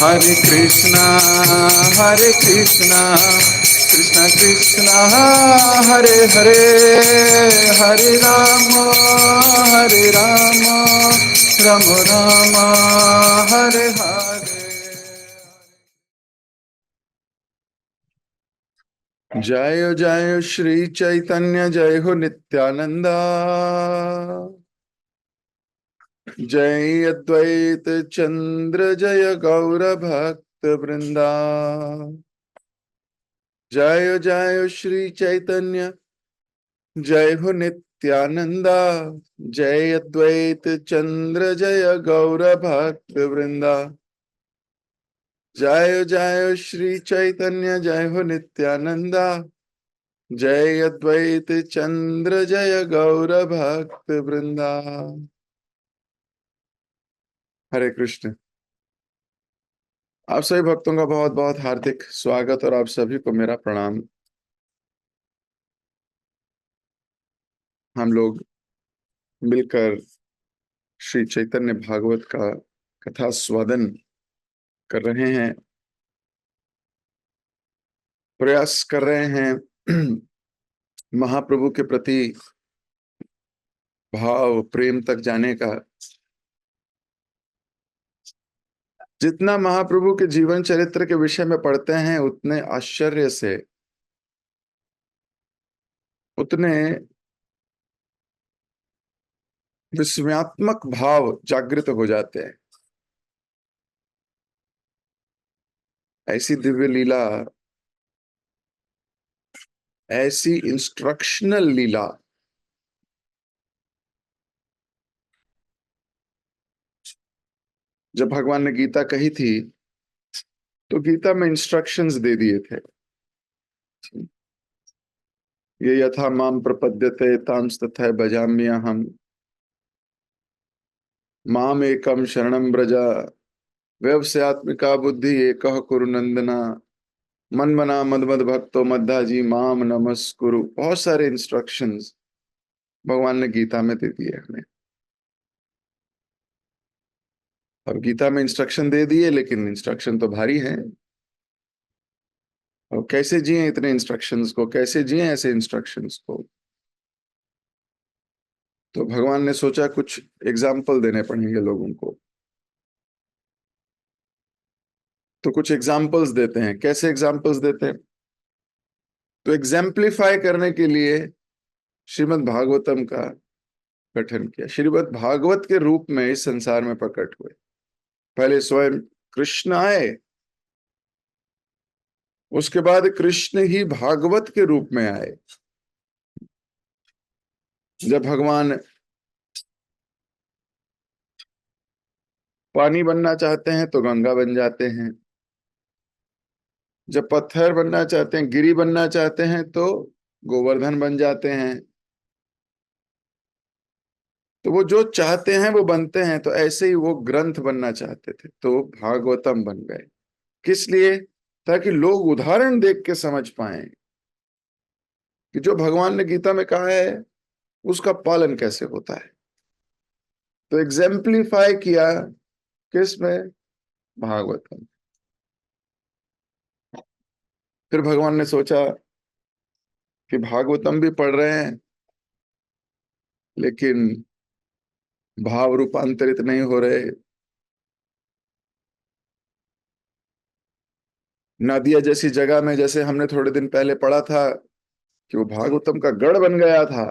Hare Krishna, Hare Krishna, Krishna Krishna, Hare Hare, Hare Rama, Hare Rama, Rama Rama, Hare Hare. जय जय श्री चैतन्य, जय हो नित्यानंदा, जय अद्वैत चंद्र, जय गौर भक्त वृंदा। जय जय श्री चैतन्य, जय हो नित्यानंदा, जय अद्वैत चंद्र, जय गौर भक्त वृंदा। जय जय श्री चैतन्य, जय हो नित्यानंदा, जय अद्वैत चंद्र, जय गौर भक्त वृंदा। हरे कृष्ण। आप सभी भक्तों का बहुत बहुत हार्दिक स्वागत और आप सभी को मेरा प्रणाम। हम लोग मिलकर श्री चैतन्य भागवत का कथा स्वादन कर रहे हैं, प्रयास कर रहे हैं महाप्रभु के प्रति भाव प्रेम तक जाने का। जितना महाप्रभु के जीवन चरित्र के विषय में पढ़ते हैं उतने आश्चर्य से, उतने विस्मयात्मक भाव जागृत हो जाते हैं। ऐसी दिव्य लीला, ऐसी इंस्ट्रक्शनल लीला जब भगवान ने गीता कही थी तो गीता में इंस्ट्रक्शंस दे दिए थे। ये यथा माम प्रपद्यते तांस तथा भजाम्यहम्, माम एकम शरणं व्रज व्यवसायत्मिका बुद्धि एकः कुरु नंदना, मन मना मद भक्तो मद्दाजी माम नमस्कुरु। बहुत सारे इंस्ट्रक्शंस भगवान ने गीता में दे दिए हमें। अब गीता में इंस्ट्रक्शन दे दिए, लेकिन इंस्ट्रक्शन तो भारी है। और कैसे जिए इतने इंस्ट्रक्शंस को, कैसे जिए ऐसे इंस्ट्रक्शंस को? तो भगवान ने सोचा कुछ एग्जाम्पल देने पड़ेंगे लोगों को। तो कुछ एग्जाम्पल्स देते हैं। कैसे एग्जाम्पल्स देते हैं? तो एग्जाम्पलीफाई करने के लिए श्रीमद् भागवतम का गठन किया। श्रीमद् भागवत के रूप में इस संसार में प्रकट हुए। पहले स्वयं कृष्ण आए, उसके बाद कृष्ण ही भागवत के रूप में आए। जब भगवान पानी बनना चाहते हैं तो गंगा बन जाते हैं, जब पत्थर बनना चाहते हैं, गिरी बनना चाहते हैं तो गोवर्धन बन जाते हैं। तो वो जो चाहते हैं वो बनते हैं। तो ऐसे ही वो ग्रंथ बनना चाहते थे तो भागवतम बन गए। किस लिए? ताकि लोग उदाहरण देख के समझ पाएं कि जो भगवान ने गीता में कहा है उसका पालन कैसे होता है। तो एग्जाम्पलीफाई किया किस में? भागवतम। फिर भगवान ने सोचा कि भागवतम भी पढ़ रहे हैं लेकिन भाव रूपांतरित नहीं हो रहे। नादिया जैसी जगह में, जैसे हमने थोड़े दिन पहले पढ़ा था कि वो भागवतम का गढ़ बन गया था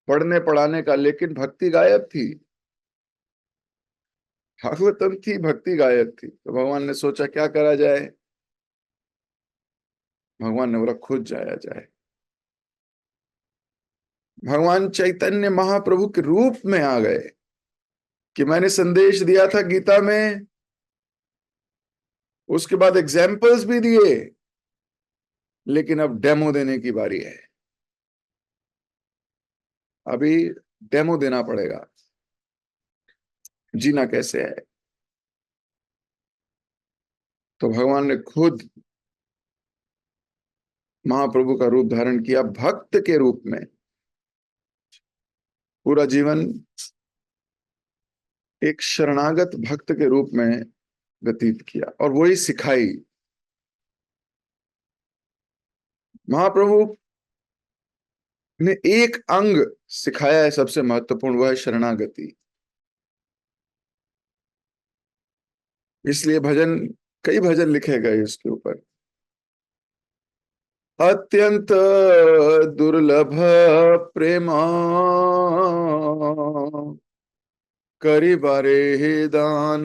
पढ़ने पढ़ाने का, लेकिन भक्ति गायब थी। भागवतम थी, भक्ति गायब थी। तो भगवान ने सोचा क्या करा जाए। भगवान ने बोला खुद जाया जाए। भगवान चैतन्य महाप्रभु के रूप में आ गए कि मैंने संदेश दिया था गीता में, उसके बाद एग्जाम्पल्स भी दिए, लेकिन अब डेमो देने की बारी है। अभी डेमो देना पड़ेगा, जीना कैसे है। तो भगवान ने खुद महाप्रभु का रूप धारण किया, भक्त के रूप में। पूरा जीवन एक शरणागत भक्त के रूप में व्यतीत किया और वही सिखाई। महाप्रभु ने एक अंग सिखाया है सबसे महत्वपूर्ण, वह है शरणागति। इसलिए भजन, कई भजन लिखे गए उसके ऊपर। अत्यंत दुर्लभ प्रेम करी बारे दान,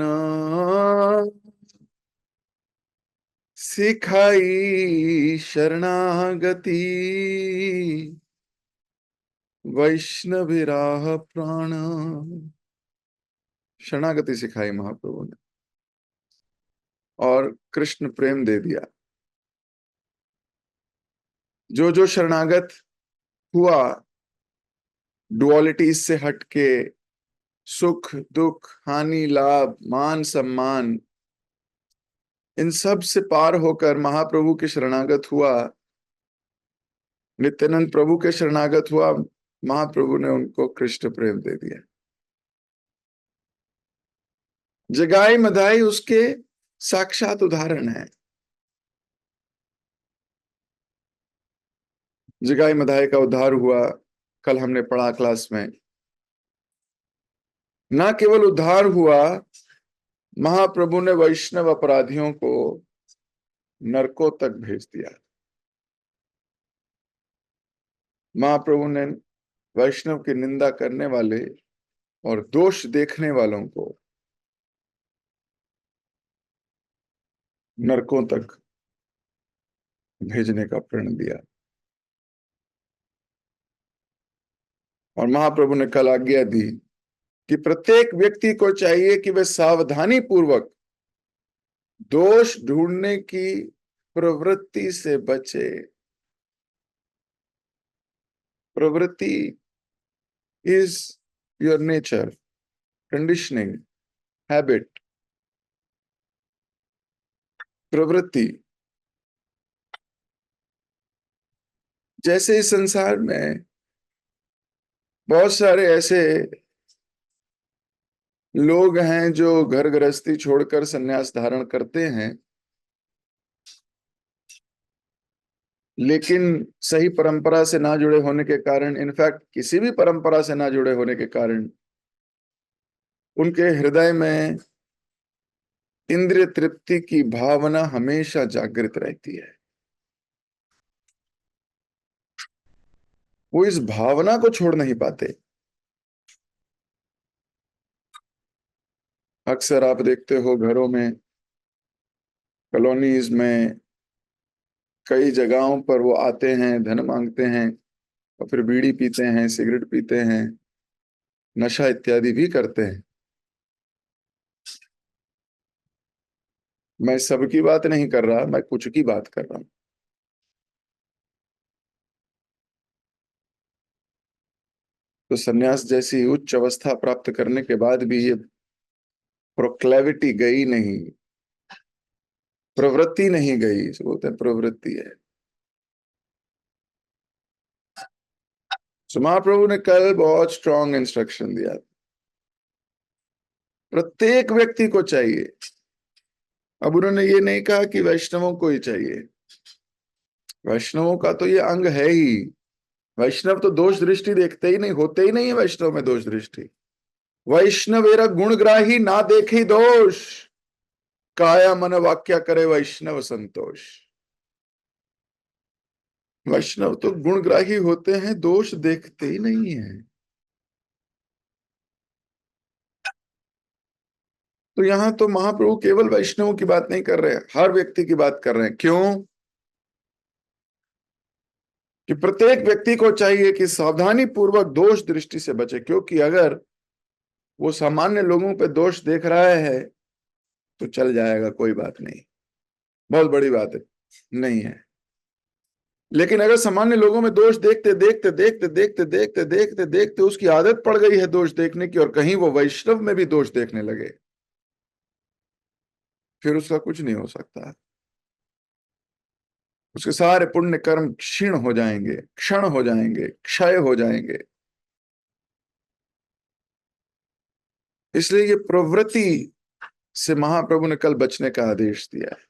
सिखाई शरणागति वैष्णव राह प्राण। शरणागति सिखाई महाप्रभु ने और कृष्ण प्रेम दे दिया। जो जो शरणागत हुआ, डुअलिटीज से हटके, सुख दुख हानि लाभ मान सम्मान, इन सब से पार होकर महाप्रभु के शरणागत हुआ, नित्यानंद प्रभु के शरणागत हुआ, महाप्रभु ने उनको कृष्ण प्रेम दे दिया। जगाई मधाई उसके साक्षात उदाहरण है। जगाई मधाई का उद्धार हुआ, कल हमने पढ़ा क्लास में। ना केवल उद्धार हुआ, महाप्रभु ने वैष्णव अपराधियों को नरकों तक भेज दिया। महाप्रभु ने वैष्णव की निंदा करने वाले और दोष देखने वालों को नरकों तक भेजने का प्रण दिया। और महाप्रभु ने कल आज्ञा दी कि प्रत्येक व्यक्ति को चाहिए कि वह सावधानी पूर्वक दोष ढूंढने की प्रवृत्ति से बचे। प्रवृत्ति is your nature, conditioning, habit. प्रवृत्ति जैसे इस संसार में बहुत सारे ऐसे लोग हैं जो घर गृहस्थी छोड़कर संन्यास धारण करते हैं, लेकिन सही परंपरा से ना जुड़े होने के कारण, इनफैक्ट किसी भी परंपरा से ना जुड़े होने के कारण, उनके हृदय में इंद्रिय तृप्ति की भावना हमेशा जागृत रहती है। वो इस भावना को छोड़ नहीं पाते। अक्सर आप देखते हो घरों में, कॉलोनीज में, कई जगहों पर वो आते हैं, धन मांगते हैं और फिर बीड़ी पीते हैं, सिगरेट पीते हैं, नशा इत्यादि भी करते हैं। मैं सबकी बात नहीं कर रहा, मैं कुछ की बात कर रहा हूं। तो सन्यास जैसी उच्च अवस्था प्राप्त करने के बाद भी ये प्रोक्लेविटी गई नहीं, प्रवृत्ति नहीं गई, इसको बोलते हैं प्रवृत्ति है। तो महाप्रभु ने कल बहुत स्ट्रॉन्ग इंस्ट्रक्शन दिया, प्रत्येक व्यक्ति को चाहिए। अब उन्होंने ये नहीं कहा कि वैष्णवों को ही चाहिए, वैष्णवों का तो ये अंग है ही। वैष्णव तो दोष दृष्टि देखते ही नहीं, होते ही नहीं है वैष्णव में दोष दृष्टि। वैष्णवेरा गुणग्राही ना देखी दोष, काया मन वाक्या करे वैष्णव संतोष। वैष्णव तो गुणग्राही होते हैं, दोष देखते ही नहीं है। तो यहां तो महाप्रभु केवल वैष्णवों की बात नहीं कर रहे, हर व्यक्ति की बात कर रहे हैं। क्यों? कि प्रत्येक व्यक्ति को चाहिए कि सावधानी पूर्वक दोष दृष्टि से बचे, क्योंकि अगर वो सामान्य लोगों पे दोष देख रहा है तो चल जाएगा, कोई बात नहीं, बहुत बड़ी बात है नहीं है। लेकिन अगर सामान्य लोगों में दोष देखते देखते देखते देखते देखते देखते देखते उसकी आदत पड़ गई है दोष देखने की, और कहीं वो वैष्णव में भी दोष देखने लगे, फिर उसका कुछ नहीं हो सकता। उसके सारे पुण्य कर्म क्षीण हो जाएंगे, क्षण हो जाएंगे, क्षय हो जाएंगे। इसलिए ये प्रवृत्ति से महाप्रभु ने कल बचने का आदेश दिया है।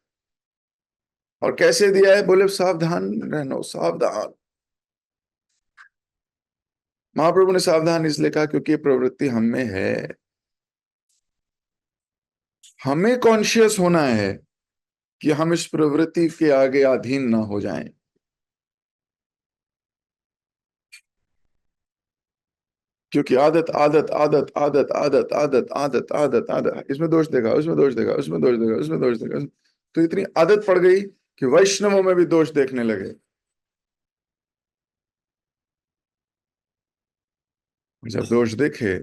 और कैसे दिया है? बोले सावधान रहना, सावधान। महाप्रभु ने सावधान इसलिए कहा क्योंकि ये प्रवृत्ति हम में है। हमें कॉन्शियस होना है कि हम इस प्रवृत्ति के आगे अधीन ना हो जाएं। क्योंकि आदत आदत आदत आदत आदत आदत आदत आदत आदत, इसमें दोष देखा, उसमें दोष देखा, उसमें दोष देखा, उसमें दोष देखा, तो इतनी आदत पड़ गई कि वैष्णवों में भी दोष देखने लगे। जब दोष देखे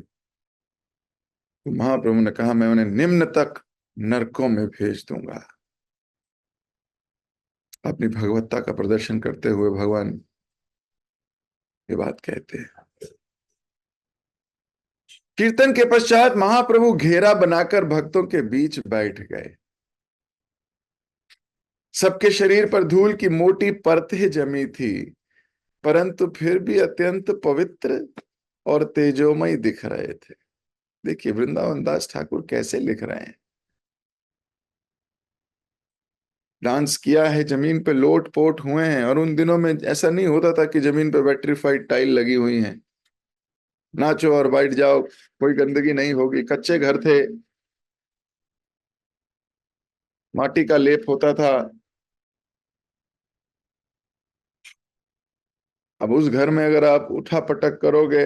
तो महाप्रभु ने कहा मैं उन्हें निम्न तक नरकों में भेज दूंगा। अपनी भगवत्ता का प्रदर्शन करते हुए भगवान ये बात कहते हैं। कीर्तन के पश्चात महाप्रभु घेरा बनाकर भक्तों के बीच बैठ गए। सबके शरीर पर धूल की मोटी परतें जमी थी, परंतु फिर भी अत्यंत पवित्र और तेजोमय दिख रहे थे। देखिए वृंदावन दास ठाकुर कैसे लिख रहे हैं। डांस किया है, जमीन पे लोट पोट हुए हैं, और उन दिनों में ऐसा नहीं होता था कि जमीन पे वेट्रीफाइड टाइल लगी हुई हैं, नाचो और बैठ जाओ, कोई गंदगी नहीं होगी। कच्चे घर थे, माटी का लेप होता था। अब उस घर में अगर आप उठा पटक करोगे,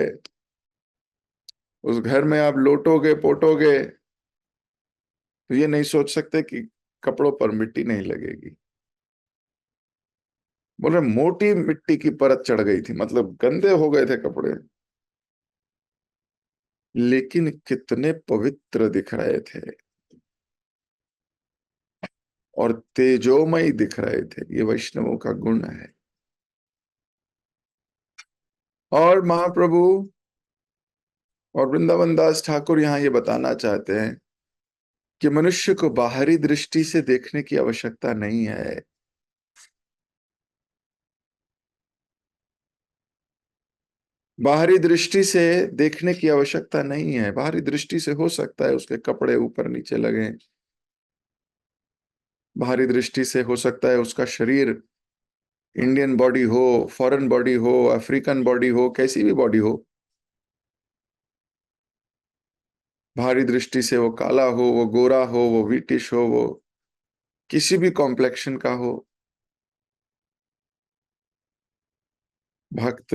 उस घर में आप लोटोगे पोटोगे, तो ये नहीं सोच सकते कि कपड़ों पर मिट्टी नहीं लगेगी। बोल रहे मोटी मिट्टी की परत चढ़ गई थी, मतलब गंदे हो गए थे कपड़े, लेकिन कितने पवित्र दिख रहे थे और तेजोमय दिख रहे थे। ये वैष्णवों का गुण है। और महाप्रभु और वृंदावन दास ठाकुर यहां ये बताना चाहते हैं कि मनुष्य को बाहरी दृष्टि से देखने की आवश्यकता नहीं है। बाहरी दृष्टि से देखने की आवश्यकता नहीं है। बाहरी दृष्टि से हो सकता है उसके कपड़े ऊपर नीचे लगे, बाहरी दृष्टि से हो सकता है उसका शरीर इंडियन बॉडी हो, फॉरेन बॉडी हो, अफ्रीकन बॉडी हो, कैसी भी बॉडी हो, बाहरी दृष्टि से वो काला हो, वो गोरा हो, वो ब्रिटिश हो, वो किसी भी कॉम्प्लेक्शन का हो, भक्त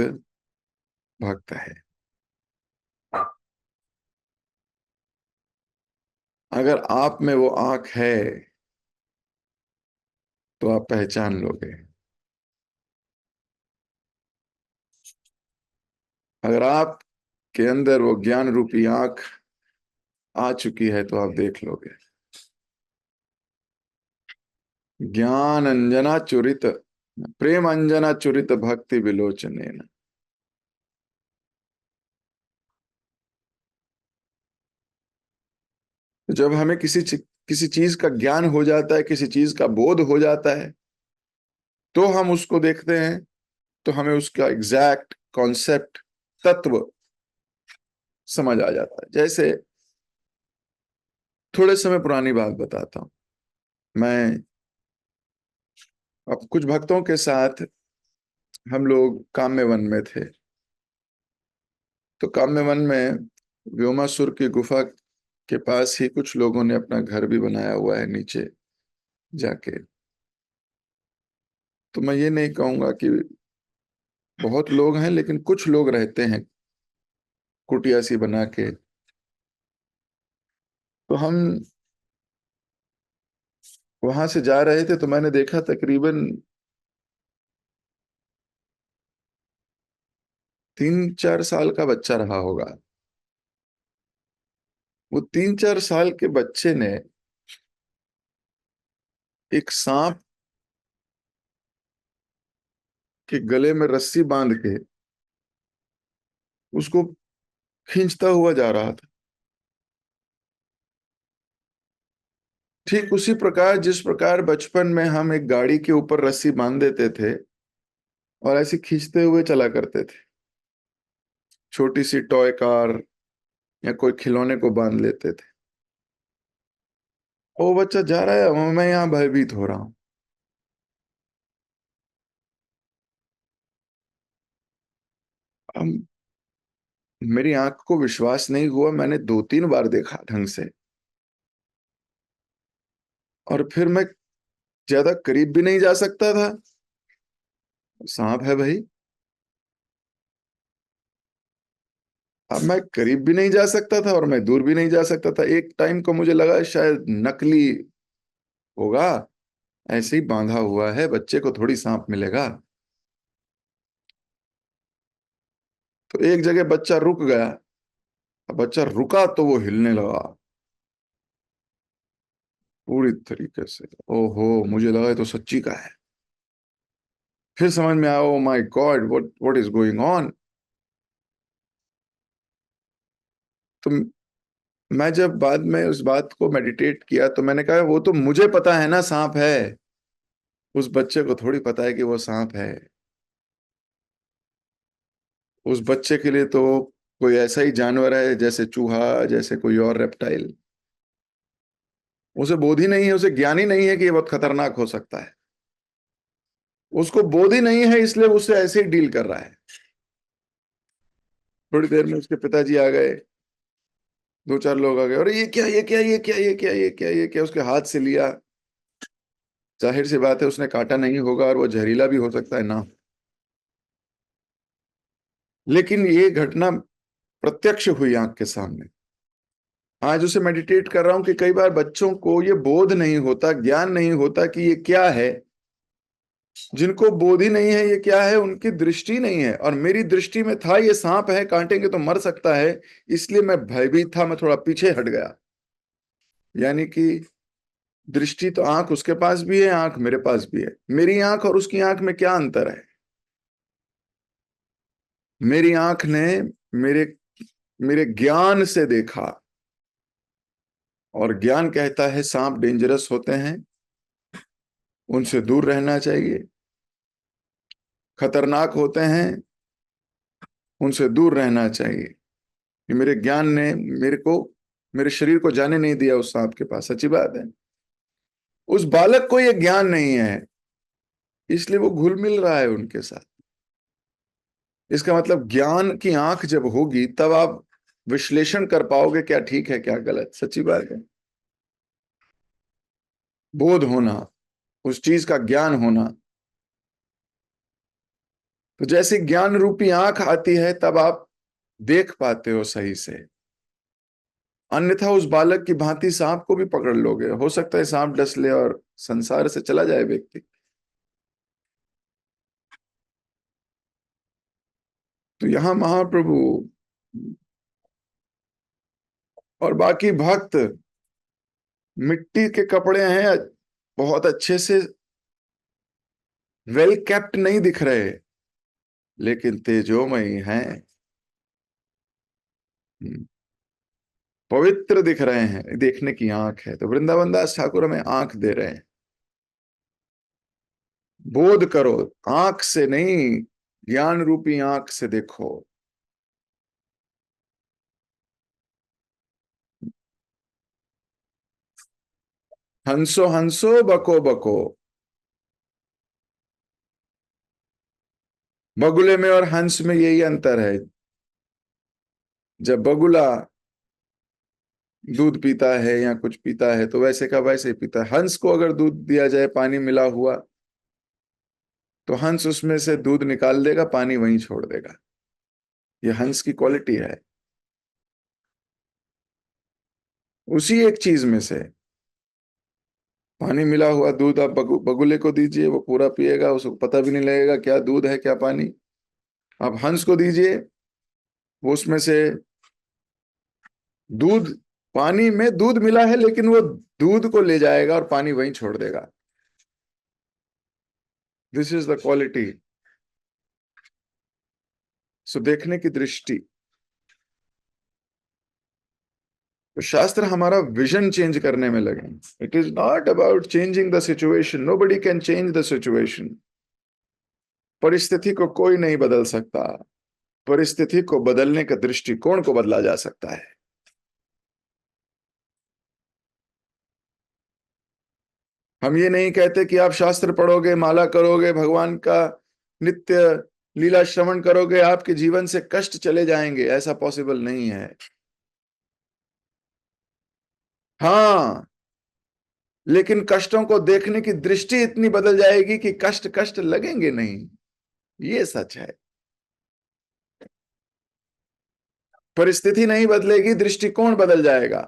भक्त है। अगर आप में वो आंख है तो आप पहचान लोगे। अगर आप के अंदर वो ज्ञान रूपी आंख आ चुकी है तो आप देख लोगे। ज्ञान अंजना चुरित, प्रेम अंजना चुरित भक्ति विलोचने। जब हमें किसी चीज का ज्ञान हो जाता है, किसी चीज का बोध हो जाता है, तो हम उसको देखते हैं, तो हमें उसका एग्जैक्ट कॉन्सेप्ट, तत्व समझ आ जाता है। जैसे थोड़े समय पुरानी बात बताता हूं। मैं अब कुछ भक्तों के साथ हम लोग काम्य वन में थे। तो काम्य वन में व्योमासुर की गुफा के पास ही कुछ लोगों ने अपना घर भी बनाया हुआ है नीचे जाके। तो मैं ये नहीं कहूंगा कि बहुत लोग हैं, लेकिन कुछ लोग रहते हैं कुटिया सी बना के। तो हम वहां से जा रहे थे तो मैंने देखा तकरीबन 3-4 साल का बच्चा रहा होगा। वो 3-4 साल के बच्चे ने एक सांप के गले में रस्सी बांध के उसको खींचता हुआ जा रहा था। ठीक उसी प्रकार जिस प्रकार बचपन में हम एक गाड़ी के ऊपर रस्सी बांध देते थे और ऐसे खींचते हुए चला करते थे। छोटी सी टॉय कार या कोई खिलौने को बांध लेते थे। वो बच्चा जा रहा है, मैं यहाँ भयभीत हो रहा हूं। अब मेरी आंख को विश्वास नहीं हुआ, मैंने 2-3 बार देखा ढंग से, और फिर मैं ज्यादा करीब भी नहीं जा सकता था। सांप है भाई। अब मैं करीब भी नहीं जा सकता था और मैं दूर भी नहीं जा सकता था। एक टाइम को मुझे लगा शायद नकली होगा, ऐसे ही बांधा हुआ है, बच्चे को थोड़ी सांप मिलेगा। तो एक जगह बच्चा रुक गया। अब बच्चा रुका तो वो हिलने लगा पूरी तरीके से। ओहो, मुझे लगा ये तो सच्ची का है। फिर समझ में आया, oh my God, what what is going on. तो मैं जब बाद में उस बात को मेडिटेट किया तो मैंने कहा वो तो मुझे पता है ना सांप है, उस बच्चे को थोड़ी पता है कि वो सांप है। उस बच्चे के लिए तो कोई ऐसा ही जानवर है जैसे चूहा, जैसे कोई और रेप्टाइल। उसे बोध ही नहीं है, उसे ज्ञान ही नहीं है कि ये बहुत खतरनाक हो सकता है। उसको बोध ही नहीं है, इसलिए उससे ऐसे ही डील कर रहा है। थोड़ी देर में उसके पिताजी आ गए, 2-4 लोग आ गए, और ये क्या, ये क्या, ये क्या, ये क्या, ये क्या, ये क्या, उसके हाथ से लिया। जाहिर सी बात है उसने काटा नहीं होगा, और वो जहरीला भी हो सकता है ना। लेकिन ये घटना प्रत्यक्ष हुई आंख के सामने। आज उसे मेडिटेट कर रहा हूं कि कई बार बच्चों को ये बोध नहीं होता, ज्ञान नहीं होता कि ये क्या है। जिनको बोध ही नहीं है ये क्या है, उनकी दृष्टि नहीं है। और मेरी दृष्टि में था ये सांप है, काटेंगे तो मर सकता है, इसलिए मैं भयभीत था, मैं थोड़ा पीछे हट गया। यानी कि दृष्टि तो आंख उसके पास भी है, आंख मेरे पास भी है। मेरी आंख और उसकी आंख में क्या अंतर है? मेरी आंख ने मेरे मेरे ज्ञान से देखा, और ज्ञान कहता है सांप डेंजरस होते हैं, उनसे दूर रहना चाहिए, खतरनाक होते हैं, उनसे दूर रहना चाहिए। कि मेरे ज्ञान ने मेरे को, मेरे शरीर को जाने नहीं दिया उस सांप के पास। सच्ची बात है। उस बालक को यह ज्ञान नहीं है, इसलिए वो घुल मिल रहा है उनके साथ। इसका मतलब ज्ञान की आंख जब होगी तब आप विश्लेषण कर पाओगे क्या ठीक है क्या गलत। सच्ची बात है। बोध होना, उस चीज का ज्ञान होना। तो जैसे ज्ञान रूपी आंख आती है तब आप देख पाते हो सही से। अन्यथा उस बालक की भांति सांप को भी पकड़ लोगे, हो सकता है सांप डस ले और संसार से चला जाए व्यक्ति। तो यहां महाप्रभु और बाकी भक्त मिट्टी के कपड़े हैं, बहुत अच्छे से वेल कैप्ट नहीं दिख रहे, लेकिन तेजोमयी हैं, पवित्र दिख रहे हैं। देखने की आंख है। तो वृंदावन दास ठाकुर हमें आंख दे रहे हैं। बोध करो, आंख से नहीं, ज्ञान रूपी आंख से देखो। हंसो हंसो, बको बको। बगुले में और हंस में यही अंतर है। जब बगुला दूध पीता है या कुछ पीता है तो वैसे का वैसे ही पीता है। हंस को अगर दूध दिया जाए पानी मिला हुआ, तो हंस उसमें से दूध निकाल देगा, पानी वहीं छोड़ देगा। ये हंस की क्वालिटी है। उसी एक चीज में से पानी मिला हुआ दूध आप बगुले को दीजिए, वो पूरा पिएगा, उसको पता भी नहीं लगेगा क्या दूध है क्या पानी। आप हंस को दीजिए, वो उसमें से दूध, पानी में दूध मिला है लेकिन वो दूध को ले जाएगा और पानी वहीं छोड़ देगा। This is the quality. So देखने की दृष्टि। तो शास्त्र हमारा विजन चेंज करने में लगे। It is not about changing the situation, nobody can change the situation. परिस्थिति को कोई नहीं बदल सकता। परिस्थिति को बदलने का दृष्टिकोण को, बदला जा सकता है। हम ये नहीं कहते कि आप शास्त्र पढ़ोगे, माला करोगे, भगवान का नित्य लीला श्रवण करोगे, आपके जीवन से कष्ट चले जाएंगे, ऐसा पॉसिबल नहीं है। हाँ, लेकिन कष्टों को देखने की दृष्टि इतनी बदल जाएगी कि कष्ट कष्ट लगेंगे नहीं। ये सच है। परिस्थिति नहीं बदलेगी, दृष्टिकोण बदल जाएगा।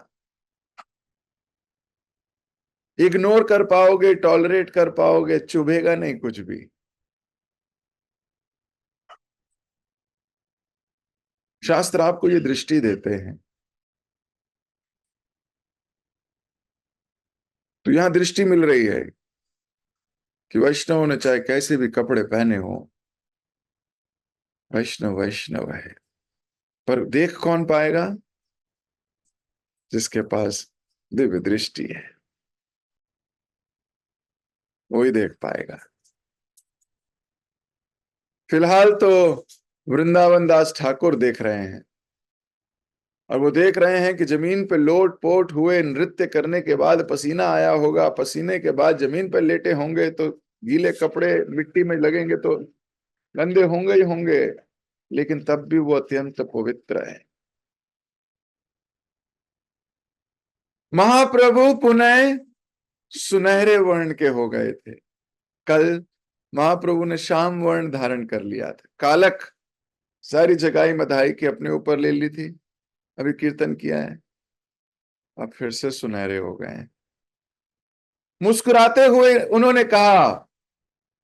इग्नोर कर पाओगे, टॉलरेट कर पाओगे, चुभेगा नहीं कुछ भी। शास्त्र आपको ये दृष्टि देते हैं। तो यहां दृष्टि मिल रही है कि वैष्णव ने चाहे कैसे भी कपड़े पहने हो, वैष्णव वैष्णव है। पर देख कौन पाएगा? जिसके पास दिव्य दृष्टि है, वही देख पाएगा। फिलहाल तो वृंदावन दास ठाकुर देख रहे हैं, और वो देख रहे हैं कि जमीन पे लोट पोट हुए, नृत्य करने के बाद पसीना आया होगा, पसीने के बाद जमीन पर लेटे होंगे, तो गीले कपड़े मिट्टी में लगेंगे तो गंदे होंगे ही होंगे, लेकिन तब भी वो अत्यंत पवित्र है। महाप्रभु पुनः सुनहरे वर्ण के हो गए थे। कल महाप्रभु ने श्याम वर्ण धारण कर लिया था। कालक सारी जगाई मधाई की अपने ऊपर ले ली थी, अभी कीर्तन किया है, अब फिर से सुनहरे हो गए हैं। मुस्कुराते हुए उन्होंने कहा,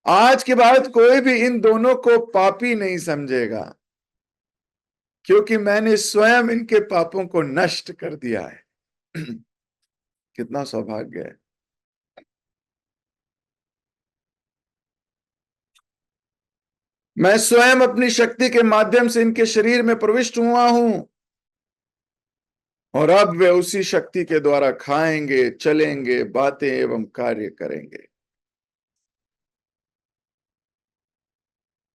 आज के बाद कोई भी इन दोनों को पापी नहीं समझेगा, क्योंकि मैंने स्वयं इनके पापों को नष्ट कर दिया है। कितना सौभाग्य है। मैं स्वयं अपनी शक्ति के माध्यम से इनके शरीर में प्रविष्ट हुआ हूं, और अब वे उसी शक्ति के द्वारा खाएंगे, चलेंगे, बातें एवं कार्य करेंगे।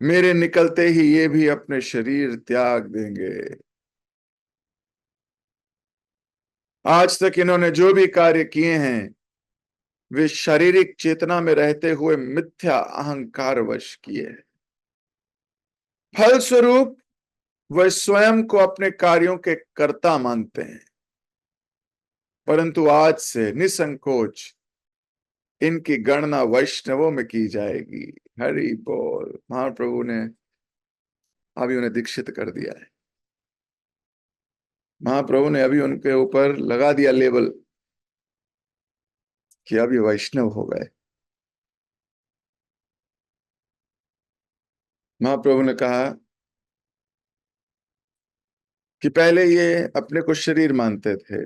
मेरे निकलते ही ये भी अपने शरीर त्याग देंगे। आज तक इन्होंने जो भी कार्य किए हैं, वे शारीरिक चेतना में रहते हुए मिथ्या अहंकारवश किए हैं। फलस्वरूप वह स्वयं को अपने कार्यों के कर्ता मानते हैं, परंतु आज से निसंकोच इनकी गणना वैष्णवों में की जाएगी। हरि बोल। महाप्रभु ने अभी उन्हें दीक्षित कर दिया है। महाप्रभु ने अभी उनके ऊपर लगा दिया लेबल कि अभी वैष्णव हो गए। महाप्रभु ने कहा कि पहले ये अपने को शरीर मानते थे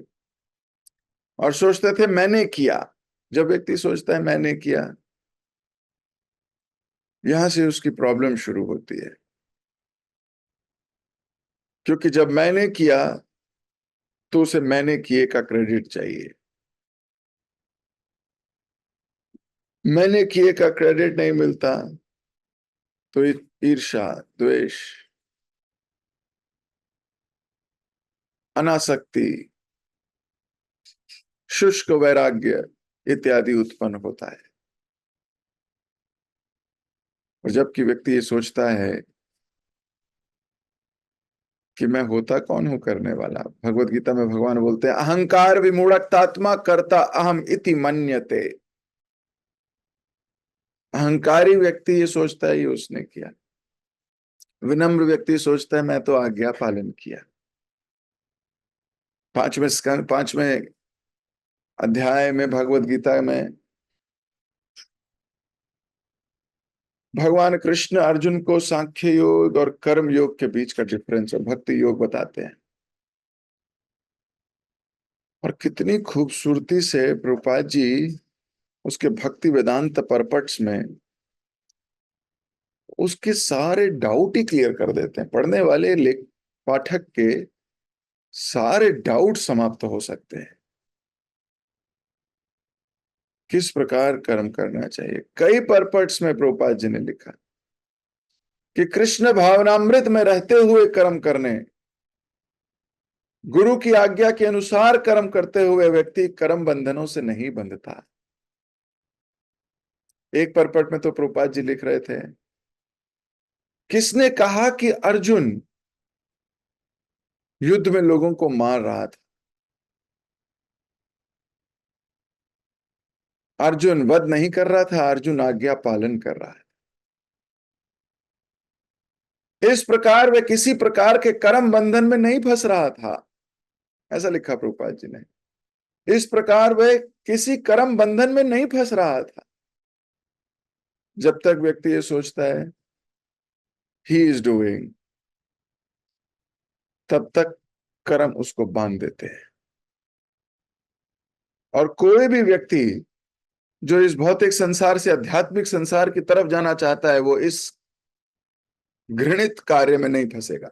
और सोचते थे मैंने किया। जब व्यक्ति सोचता है मैंने किया, यहां से उसकी प्रॉब्लम शुरू होती है, क्योंकि जब मैंने किया तो उसे मैंने किए का क्रेडिट चाहिए। मैंने किए का क्रेडिट नहीं मिलता तो ईर्ष्या, द्वेष, अनासक्ति, शुष्क वैराग्य इत्यादि उत्पन्न होता है। और जबकि व्यक्ति ये सोचता है कि मैं होता कौन हूं करने वाला, भगवत गीता में भगवान बोलते हैं, अहंकार विमूढ़तात्मा कर्ता अहम इति मन्यते। अहंकारी व्यक्ति ये सोचता है ये उसने किया, विनम्र व्यक्ति सोचता है मैं तो आज्ञा पालन किया। 5वें अध्याय में भगवत गीता में भगवान कृष्ण अर्जुन को सांख्य योग और कर्म योग के बीच का डिफरेंस और भक्ति योग बताते हैं। और कितनी खूबसूरती से प्रभुपाद जी उसके भक्ति वेदांत परपट्स में उसके सारे डाउट ही क्लियर कर देते हैं। पढ़ने वाले लेख पाठक के सारे डाउट समाप्त हो सकते हैं। किस प्रकार कर्म करना चाहिए, कई परपट्स में प्रभुपाद जी ने लिखा कि कृष्ण भावनामृत में रहते हुए कर्म करने, गुरु की आज्ञा के अनुसार कर्म करते हुए व्यक्ति कर्म बंधनों से नहीं बंधता। एक परपट में तो प्रभुपाद जी लिख रहे थे, किसने कहा कि अर्जुन युद्ध में लोगों को मार रहा था? अर्जुन वध नहीं कर रहा था, अर्जुन आज्ञा पालन कर रहा है। इस प्रकार वे किसी प्रकार के कर्म बंधन में नहीं फंस रहा था, ऐसा लिखा प्रभुपाद जी ने। इस प्रकार वह किसी कर्म बंधन में नहीं फंस रहा था। जब तक व्यक्ति ये सोचता है ही इज डूइंग, तब तक कर्म उसको बांध देते हैं। और कोई भी व्यक्ति जो इस भौतिक संसार से आध्यात्मिक संसार की तरफ जाना चाहता है, वो इस घृणित कार्य में नहीं फंसेगा।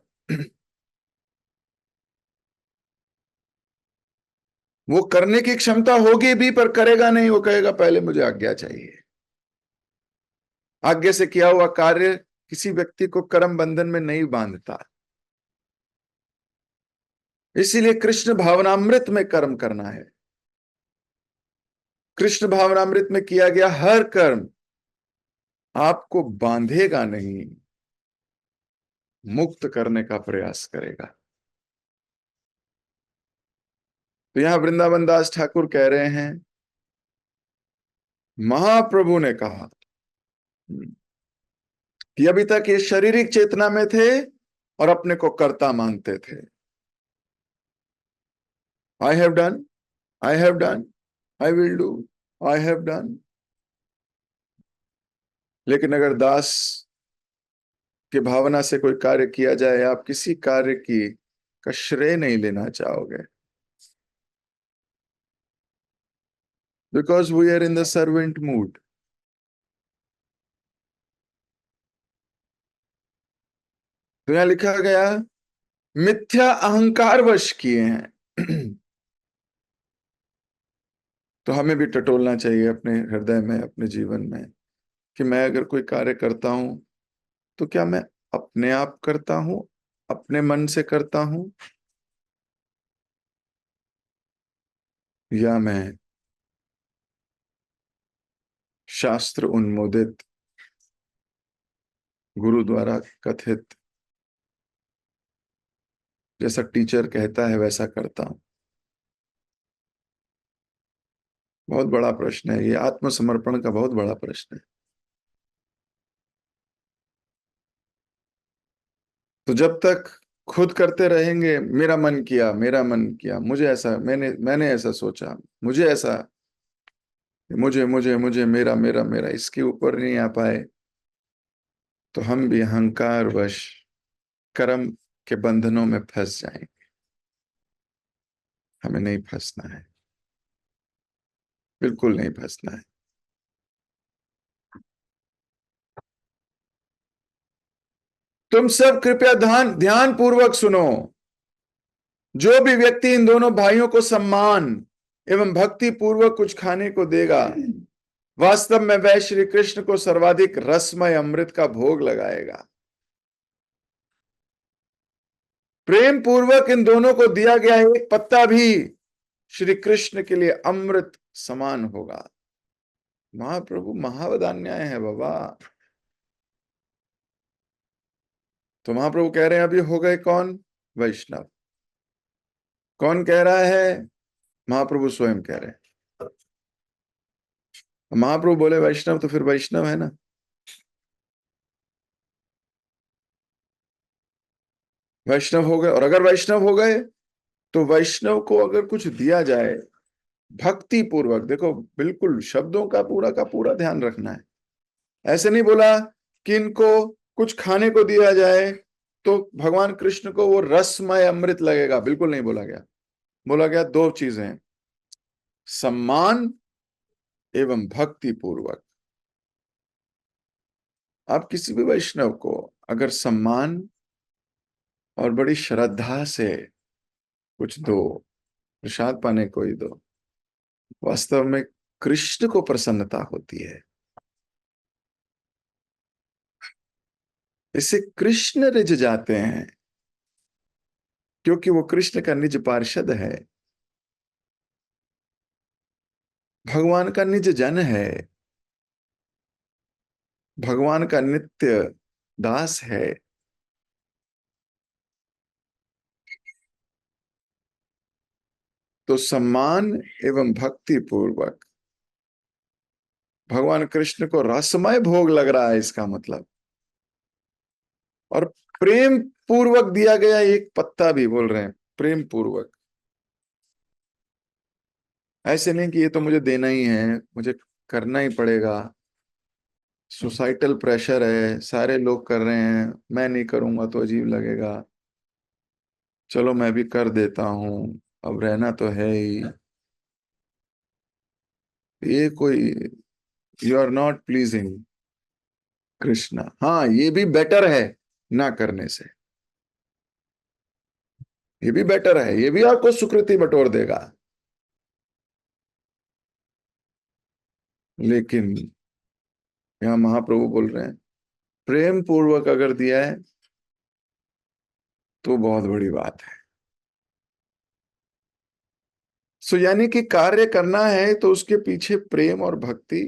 वो करने की क्षमता होगी भी, पर करेगा नहीं। वो कहेगा पहले मुझे आज्ञा चाहिए। आज्ञा से किया हुआ कार्य किसी व्यक्ति को कर्म बंधन में नहीं बांधता। इसीलिए कृष्ण भावनामृत में कर्म करना है। कृष्ण भावनामृत में किया गया हर कर्म आपको बांधेगा नहीं, मुक्त करने का प्रयास करेगा। तो यहां वृंदावन दास ठाकुर कह रहे हैं, महाप्रभु ने कहा कि अभी तक ये शारीरिक चेतना में थे और अपने को कर्ता मानते थे। I have done, I have done, I will do, I have done. लेकिन अगर दास की भावना से कोई कार्य किया जाए, आप किसी कार्य की का श्रेय नहीं लेना चाहोगे, because we are in the servant mood. तो यहां लिखा गया मिथ्या अहंकार वश किए हैं। तो हमें भी टटोलना चाहिए अपने हृदय में, अपने जीवन में, कि मैं अगर कोई कार्य करता हूं तो क्या मैं अपने आप करता हूं, अपने मन से करता हूं, या मैं शास्त्र उन्मोदित, गुरु द्वारा कथित, जैसा टीचर कहता है वैसा करता हूं। बहुत बड़ा प्रश्न है ये, आत्मसमर्पण का बहुत बड़ा प्रश्न है। तो जब तक खुद करते रहेंगे, मेरा मन किया, मेरा मन किया, मुझे ऐसा, मैंने ऐसा सोचा, मुझे ऐसा, मुझे मुझे मुझे, मेरा मेरा मेरा, इसके ऊपर नहीं आ पाए, तो हम भी अहंकार वश कर्म के बंधनों में फंस जाएंगे। हमें नहीं फंसना है, बिल्कुल नहीं फंसना है। तुम सब कृपया ध्यान ध्यान पूर्वक सुनो। जो भी व्यक्ति इन दोनों भाइयों को सम्मान एवं भक्ति पूर्वक कुछ खाने को देगा, वास्तव में वह श्री कृष्ण को सर्वाधिक रसमय अमृत का भोग लगाएगा। प्रेम पूर्वक इन दोनों को दिया गया एक पत्ता भी श्री कृष्ण के लिए अमृत समान होगा। महाप्रभु महावदान्याय है बाबा। तो महाप्रभु कह रहे हैं अभी हो गए कौन? वैष्णव। कौन कह रहा है? महाप्रभु स्वयं कह रहे हैं। महाप्रभु बोले वैष्णव, तो फिर वैष्णव है ना। वैष्णव हो गए। और अगर वैष्णव हो गए तो वैष्णव को अगर कुछ दिया जाए भक्ति पूर्वक, देखो बिल्कुल शब्दों का पूरा ध्यान रखना है। ऐसे नहीं बोला कि इनको कुछ खाने को दिया जाए तो भगवान कृष्ण को वो रसमय अमृत लगेगा, बिल्कुल नहीं बोला गया। बोला गया दो चीजें, सम्मान एवं भक्ति पूर्वक। आप किसी भी वैष्णव को अगर सम्मान और बड़ी श्रद्धा से कुछ दो, प्रसाद पाने को ही दो, वास्तव में कृष्ण को प्रसन्नता होती है। इससे कृष्ण रिझ जाते हैं, क्योंकि वो कृष्ण का निज पार्षद है, भगवान का निज जन है। भगवान का नित्य दास है। तो सम्मान एवं भक्ति पूर्वक भगवान कृष्ण को रसमय भोग लग रहा है, इसका मतलब। और प्रेम पूर्वक दिया गया एक पत्ता भी बोल रहे हैं, प्रेम पूर्वक। ऐसे नहीं कि ये तो मुझे देना ही है, मुझे करना ही पड़ेगा, सोसाइटल प्रेशर है, सारे लोग कर रहे हैं, मैं नहीं करूंगा तो अजीब लगेगा, चलो मैं भी कर देता हूं, अब रहना तो है ही। ये कोई, you are not pleasing Krishna. हाँ, ये भी बेटर है ना करने से, ये भी बेटर है, ये भी आपको सुकृति बटोर देगा। लेकिन यहाँ महाप्रभु बोल रहे हैं प्रेम पूर्वक अगर दिया है तो बहुत बड़ी बात है। सो यानी कि कार्य करना है तो उसके पीछे प्रेम और भक्ति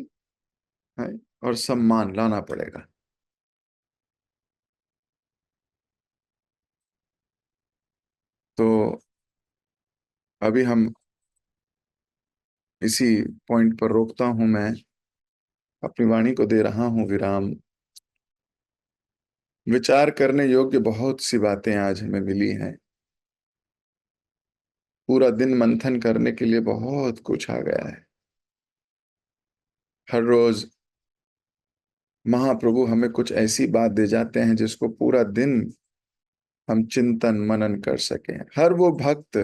है और सम्मान लाना पड़ेगा। तो अभी हम इसी पॉइंट पर रोकता हूं मैं, अपनी वाणी को दे रहा हूं विराम। विचार करने योग्य बहुत सी बातें आज हमें मिली हैं। पूरा दिन मंथन करने के लिए बहुत कुछ आ गया है। हर रोज महाप्रभु हमें कुछ ऐसी बात दे जाते हैं जिसको पूरा दिन हम चिंतन मनन कर सकें। हर वो भक्त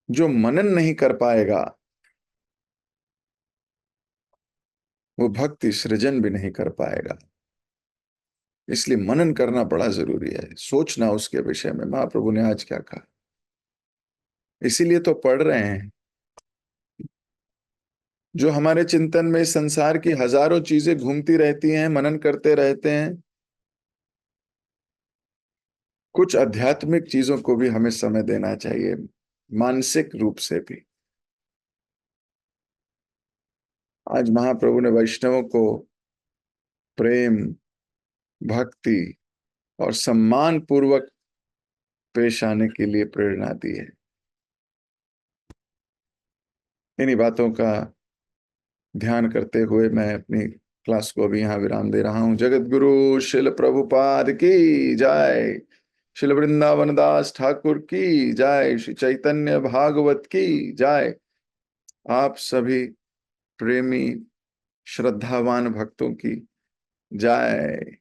जो मनन नहीं कर पाएगा, वो भक्ति सृजन भी नहीं कर पाएगा। इसलिए मनन करना बड़ा जरूरी है, सोचना उसके विषय में महाप्रभु ने आज क्या कहा। इसीलिए तो पढ़ रहे हैं। जो हमारे चिंतन में इस संसार की हजारों चीजें घूमती रहती हैं, मनन करते रहते हैं, कुछ आध्यात्मिक चीजों को भी हमें समय देना चाहिए, मानसिक रूप से भी। आज महाप्रभु ने वैष्णवों को प्रेम, भक्ति और सम्मान पूर्वक पेश आने के लिए प्रेरणा दी है। इन्हीं बातों का ध्यान करते हुए मैं अपनी क्लास को अभी यहाँ विराम दे रहा हूँ। जगत गुरु शिल प्रभुपाद की जय, शिल वृंदावन दास ठाकुर की जय, श्री चैतन्य भागवत की जय। आप सभी प्रेमी श्रद्धावान भक्तों की जय।